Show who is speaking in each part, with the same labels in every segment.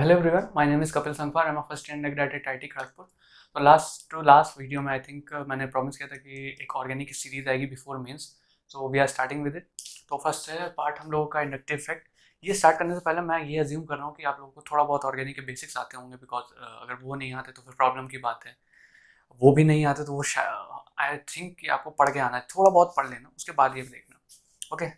Speaker 1: hello everyone, my name is Kapil Sangfar. I'm a first year undergrad at IIT Kharagpur. तो last video में I think मैंने promise किया था कि एक ऑर्गेनिक की सीरीज आएगी before mains. So we are starting with it. तो फर्स्ट है पार्ट हम लोगों का इंडक्टिव इफेक्ट। ये स्टार्ट करने से पहले मैं ये अज्यूम कर रहा हूँ कि आप लोगों को थोड़ा बहुत ऑर्गेनिक के बेसिक्स आते होंगे, बिकॉज अगर वो नहीं आते तो फिर प्रॉब्लम की बात है। वो भी नहीं आते तो वो आई थिंक कि आपको पढ़ के आना है, थोड़ा बहुत पढ़ लेना, उसके बाद ये देखना। ओके,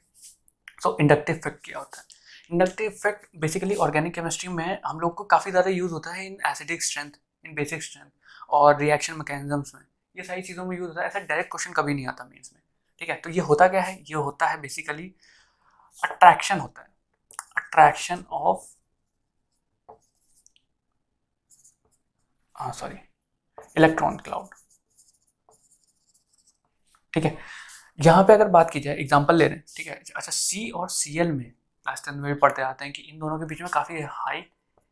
Speaker 1: सो इंडक्टिव इफेक्ट क्या होता है? Inductive effect basically organic chemistry में हम लोग को काफ़ी ज़्यादा यूज़ होता है in acidic strength, in basic strength और रिएक्शन मैकेनिज्म्स में। ये सारी चीज़ों में यूज़ होता है। ऐसा डायरेक्ट क्वेश्चन कभी नहीं आता मेंस में। ठीक है, तो ये होता क्या है? ये होता है बेसिकली अट्रैक्शन होता है, attraction of sorry electron cloud. ठीक है, यहाँ पे अगर बात की जाए, एग्जांपल ले रहे हैं, ठीक है। अच्छा, सी और सी एल में क्लास 10 में भी पढ़ते आते हैं कि इन दोनों के बीच में काफ़ी हाई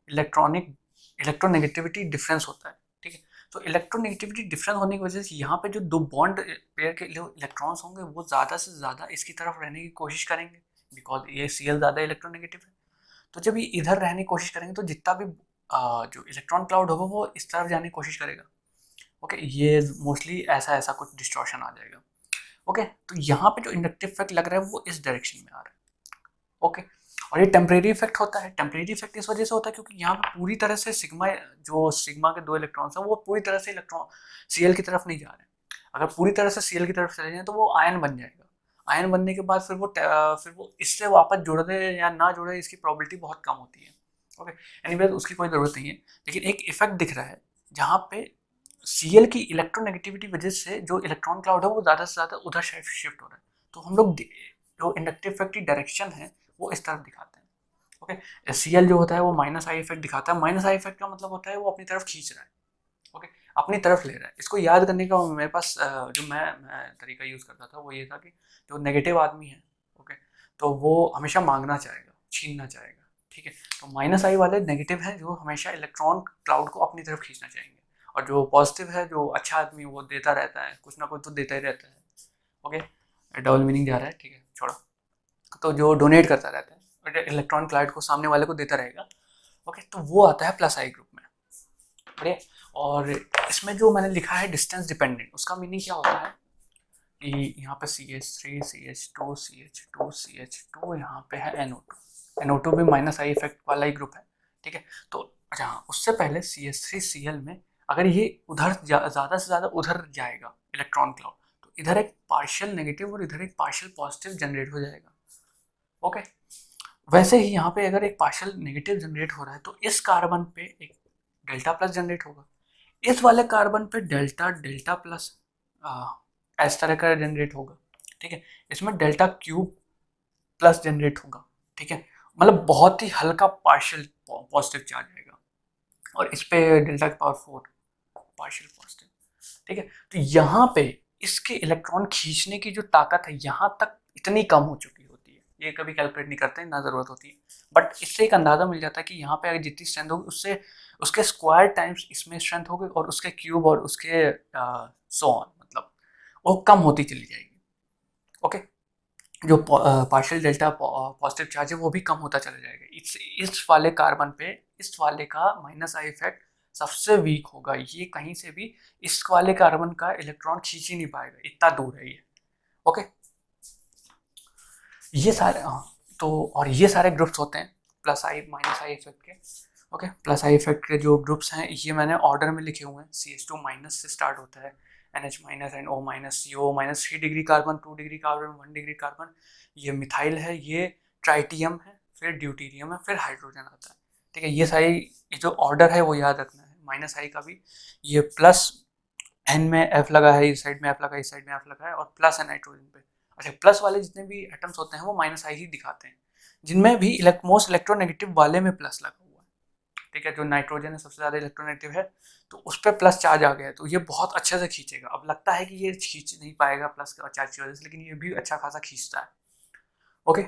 Speaker 1: इलेक्ट्रोनेगेटिविटी डिफरेंस होता है। ठीक है, तो इलेक्ट्रोनेगेटिविटी डिफरेंस होने की वजह से यहाँ पे जो दो बॉन्ड पेयर के जो इलेक्ट्रॉन्स होंगे वो ज़्यादा से ज़्यादा इसकी तरफ रहने की कोशिश करेंगे, बिकॉज ये सी एल ज़्यादा इलेक्ट्रोनेगेटिव है। तो जब ये इधर रहने की कोशिश करेंगे तो जितना भी जो इलेक्ट्रॉन क्लाउड होगा वो इस तरफ जाने की कोशिश करेगा। ओके, ये मोस्टली ऐसा ऐसा कुछ डिस्टॉर्शन आ जाएगा। ओके, तो यहाँ पे जो इंडक्टिव इफेक्ट लग रहा है वो इस डायरेक्शन में आ रहा है। ओके, और ये टेम्परेरी इफेक्ट होता है। टेम्परेरी इफेक्ट इस वजह से होता है क्योंकि यहाँ पे पूरी तरह से सिग्मा के दो इलेक्ट्रॉन्स हैं वो पूरी तरह से इलेक्ट्रॉन सीएल की तरफ नहीं जा रहे हैं। अगर पूरी तरह से सीएल की तरफ चले जाएं तो वो आयन बन जाएगा। आयन बनने के बाद फिर वो इससे वापस जुड़े या ना जुड़े इसकी प्रोबेबिलिटी बहुत कम होती है। ओके, एनीवेज उसकी कोई ज़रूरत नहीं है, लेकिन एक इफेक्ट दिख रहा है जहाँ पे सीएल की इलेक्ट्रोनेगेटिविटी वजह से जो इलेक्ट्रॉन क्लाउड है वो ज़्यादा से ज़्यादा उधर शिफ्ट हो रहा है। तो हम लोग जो इंडक्टिव इफेक्ट की डायरेक्शन है वो इस तरफ दिखाते हैं। ओके, सीएल जो होता है वो माइनस आई इफेक्ट दिखाता है। माइनस आई इफेक्ट का मतलब होता है वो अपनी तरफ खींच रहा है। ओके, अपनी तरफ ले रहा है। इसको याद करने का मेरे पास जो मैं तरीका यूज़ करता था वो ये था कि जो नेगेटिव आदमी है, ओके, तो वो हमेशा मांगना चाहेगा, छीनना चाहेगा। ठीक है, तो माइनस आई वाले नेगेटिव हैं जो हमेशा इलेक्ट्रॉन क्लाउड को अपनी तरफ खींचना चाहेंगे, और जो पॉजिटिव है, जो अच्छा आदमी, वो देता रहता है, कुछ ना कुछ तो देता ही रहता है। ओके, डबल मीनिंग जा रहा है, ठीक है, छोड़ो। तो जो डोनेट करता रहता है इलेक्ट्रॉन क्लाउड को, सामने वाले को देता रहेगा। ओके, तो वो आता है प्लस आई ग्रुप में। बढ़िया। और इसमें जो मैंने लिखा है डिस्टेंस डिपेंडेंट, उसका मीनिंग क्या होता है कि यहाँ पे CH3 CH2 CH2 CH2, यहाँ पे है NO2। NO2 भी माइनस आई इफेक्ट वाला ही ग्रुप है। ठीक है, तो अच्छा हाँ, उससे पहले CH3 Cl में अगर ये उधर ज़्यादा से ज़्यादा उधर जाएगा इलेक्ट्रॉन क्लाउड, तो इधर एक पार्शियल नेगेटिव और इधर एक पार्शियल पॉजिटिव जनरेट हो जाएगा। ओके, वैसे ही यहाँ पे अगर एक पार्शियल नेगेटिव जनरेट हो रहा है तो इस कार्बन पे एक डेल्टा प्लस जनरेट होगा, इस वाले कार्बन पे डेल्टा डेल्टा प्लस इस तरह का जनरेट होगा। ठीक है, इसमें डेल्टा क्यूब प्लस जनरेट होगा। ठीक है, मतलब बहुत ही हल्का पार्शियल पॉजिटिव चार्ज आएगा, और इस पे डेल्टा की पावर 4 पार्शियल पॉजिटिव। ठीक है, तो यहाँ पे इसके इलेक्ट्रॉन खींचने की जो ताकत है यहाँ तक इतनी कम हो चुकी होती है, ये कभी कैलकुलेट नहीं करते, ना ज़रूरत होती है, बट इससे एक अंदाज़ा मिल जाता है कि यहाँ पे अगर जितनी स्ट्रेंथ होगी उससे उसके स्क्वायर टाइम्स इसमें स्ट्रेंथ होगी, और उसके क्यूब और उसके सो ऑन, मतलब वो कम होती चली जाएगी। ओके, जो पार्शियल डेल्टा पॉजिटिव चार्ज है वो भी कम होता चला जाएगा। इस वाले कार्बन पे इस वाले का माइनस आई इफेक्ट सबसे वीक होगा। ये कहीं से भी इस वाले कार्बन का इलेक्ट्रॉन खींच ही नहीं पाएगा, इतना दूर है ये। ओके, ये सारे तो और ये सारे ग्रुप्स होते हैं plus I minus I effect के। ओके, प्लस आई इफेक्ट के जो ग्रुप्स हैं ये मैंने ऑर्डर में लिखे हुए हैं। CH2 माइनस से स्टार्ट होता है, NH minus and O minus, CO minus 3 degree carbon, 2 degree carbon, 1 degree carbon, ये मिथाइल है, ये ट्राइटियम है, फिर ड्यूटीरियम है, फिर हाइड्रोजन आता है। ठीक है, ये सारी जो ऑर्डर है वो याद रखना है। माइनस आई का भी ये प्लस N में F लगा है, इस साइड में F लगा है, इस साइड में F लगा है, और प्लस है नाइट्रोजन पे। अच्छा, प्लस वाले जितने भी एटम्स होते हैं वो माइनस आई ही दिखाते हैं, जिनमें भी मोस्ट इलेक्ट्रोनेगेटिव वाले में प्लस लगा हुआ है। ठीक है, जो नाइट्रोजन है सबसे ज़्यादा इलेक्ट्रोनेगेटिव है, तो उस पर प्लस चार्ज आ गया है, तो ये बहुत अच्छे से खींचेगा। अब लगता है कि ये खींच नहीं पाएगा प्लस चार्ज की वजह से, लेकिन ये भी अच्छा खासा खींचता है। ओके,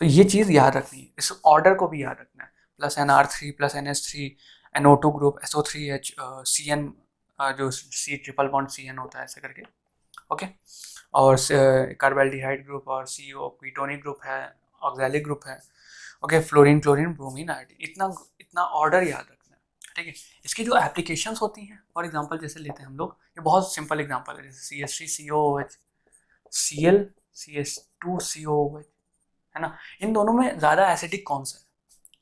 Speaker 1: तो ये चीज़ याद रखनी है, इस ऑर्डर को भी याद रखना है। Plus NR3 plus NH3, NO2 group, SO3H, CN, जो C ट्रिपल बॉन्ड CN होता है ऐसे करके। ओके, और कार्बोल्डिहाइड ग्रुप, और CO कीटोनिक ग्रुप है, ऑक्सैलिक ग्रुप है, okay, fluorine, chlorine, bromine, iodine, इतना इतना ऑर्डर याद रखना है, ठीक है। इसकी जो एप्लीकेशंस होती हैं, फॉर एग्जांपल जैसे लेते हैं हम लोग, ये बहुत सिंपल एग्जांपल है, जैसे CH3COOH, Cl CH2COOH, है ना। इन दोनों में ज़्यादा एसिडिक कौन सा है,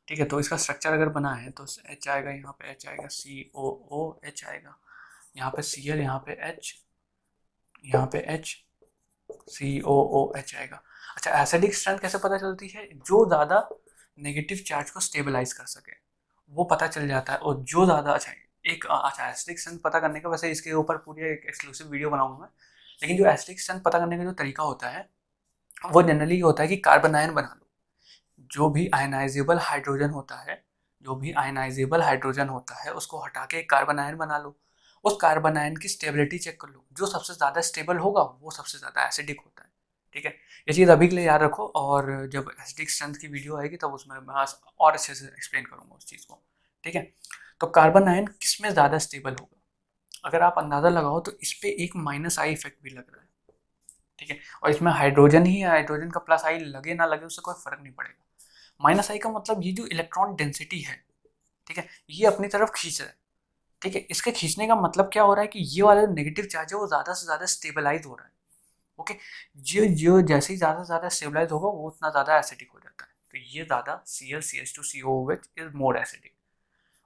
Speaker 1: ठीक है। तो इसका स्ट्रक्चर अगर बना है तो H आएगा, यहाँ पे H आएगा, COOH आएगा, यहाँ पे Cl, यहाँ पे H, यहाँ पे H, COOH आएगा। अच्छा, एसिडिक स्ट्रेंथ कैसे पता चलती है? जो ज़्यादा नेगेटिव चार्ज को स्टेबलाइज कर सके वो पता चल जाता है, और जो ज़्यादा अच्छा एसिडिक स्ट्रेंथ पता करने का, वैसे इसके ऊपर पूरी एक एक्सक्लूसिव वीडियो बनाऊंगा मैं, लेकिन जो एसिडिक स्ट्रेंथ पता करने का जो तरीका होता है वो जनरली होता है कि कार्बन आयन बना लो। जो भी आयनाइजेबल हाइड्रोजन होता है, जो भी आयनाइजेबल हाइड्रोजन होता है उसको हटा के एक कार्बन आयन बना लो। उस कार्बन आयन की स्टेबिलिटी चेक कर लो, जो सबसे ज़्यादा स्टेबल होगा वो सबसे ज़्यादा एसिडिक होता है, ठीक है। ये चीज़ अभी के लिए याद रखो, और जब एसिडिक स्ट्रेंथ की वीडियो आएगी तब उसमें मैं और अच्छे से एक्सप्लेन करूँगा उस चीज़ को, ठीक है। तो कार्बन आयन किस में ज़्यादा स्टेबल होगा, अगर आप अंदाज़ा लगाओ तो इस पर एक -I इफेक्ट भी लग रहा है, ठीक है। और इसमें हाइड्रोजन ही है, हाइड्रोजन का +I लगे ना लगे उससे कोई फर्क नहीं पड़ेगा। -I का मतलब ये जो इलेक्ट्रॉन डेंसिटी है, ठीक है, ये अपनी तरफ खींच रहा है, ठीक है। इसके खींचने का मतलब क्या हो रहा है कि ये वाला नेगेटिव चार्ज है वो ज़्यादा से ज़्यादा स्टेबलाइज हो रहा है, ओके। जो जो जैसे ही ज़्यादा से ज़्यादा स्टेबलाइज होगा वो उतना ज़्यादा एसिडिक हो जाता है, तो ये ज़्यादा Cl CH2COOH is more acidic,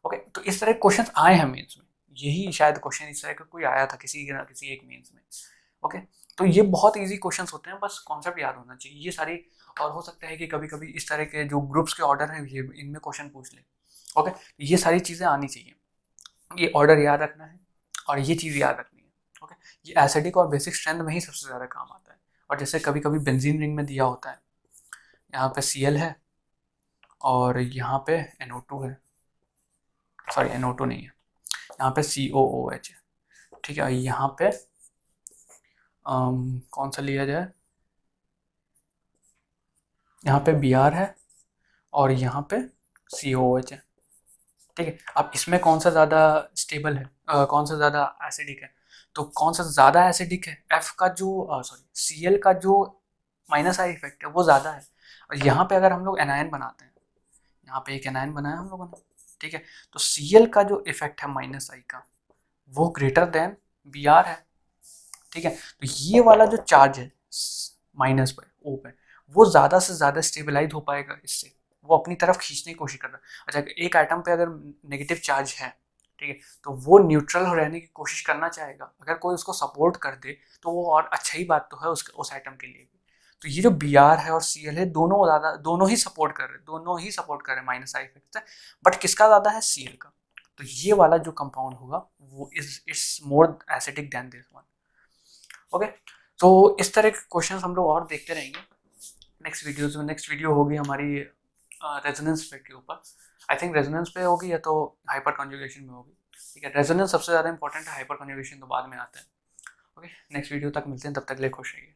Speaker 1: okay. तो इस तरह के क्वेश्चन आए हैं मेंस में, यही शायद क्वेश्चन इस तरह का कोई आया था किसी एक मेंस में, ओके। तो ये बहुत इजी क्वेश्चंस होते हैं, बस कॉन्सेप्ट याद होना चाहिए ये सारी। और हो सकता है कि कभी कभी इस तरह के जो ग्रुप्स के ऑर्डर हैं ये इनमें क्वेश्चन पूछ ले, ओके। ये सारी चीज़ें आनी चाहिए, ये ऑर्डर याद रखना है और ये चीज़ याद रखनी है, ओके। ये एसिडिक और बेसिक स्ट्रेंथ में ही सबसे ज़्यादा काम आता है। और जैसे कभी कभी बेंजीन रिंग में दिया होता है, यहाँ पे Cl है और यहाँ पे NO2 है, सॉरी NO2 नहीं है, यहाँ पे COOH है, ठीक है। यहाँ पे कौन सा लिया जाए, यहाँ पे Br है और यहाँ पे COOH है, ठीक है। अब इसमें कौन सा ज़्यादा स्टेबल है, कौन सा ज़्यादा एसिडिक है? तो कौन सा ज़्यादा एसिडिक है, F का जो Cl का जो -I इफेक्ट है वो ज़्यादा है। और यहाँ पे अगर हम लोग एनायन बनाते हैं, यहाँ पे एक एनायन बनाया हम लोगों ने, ठीक है, तो Cl का जो इफेक्ट है -I का वो ग्रेटर देन Br है, ठीक है। तो ये वाला जो चार्ज है माइनस पे O पे, वो ज़्यादा से ज़्यादा स्टेबलाइज हो पाएगा इससे, वो अपनी तरफ खींचने की कोशिश कर रहा है। अच्छा, एक आइटम पे अगर नेगेटिव चार्ज है, ठीक है, तो वो न्यूट्रल रहने की कोशिश करना चाहेगा, अगर कोई उसको सपोर्ट कर दे तो वो और अच्छा ही बात तो है उस आइटम के लिए भी। तो ये जो Br है और Cl है दोनों ही सपोर्ट कर रहे हैं -I इफेक्ट से, बट किसका ज़्यादा है? Cl का। तो ये वाला जो कंपाउंड होगा वो is more acidic then this one, okay. तो इस तरह के क्वेश्चन हम लोग और देखते रहेंगे नेक्स्ट वीडियोज में। नेक्स्ट वीडियो होगी हमारी रेजोनेंस पे के ऊपर, आई थिंक रेजोनेंस पे होगी या तो हाइपर कॉन्जुगेशन में होगी, ठीक है। रेजोनेंस सबसे ज़्यादा इंपॉर्टेंट है, हाइपर कॉन्जुगेशन तो बाद में आता है, ओके। नेक्स्ट वीडियो तक मिलते हैं, तब तक के लिए खुश रहिए।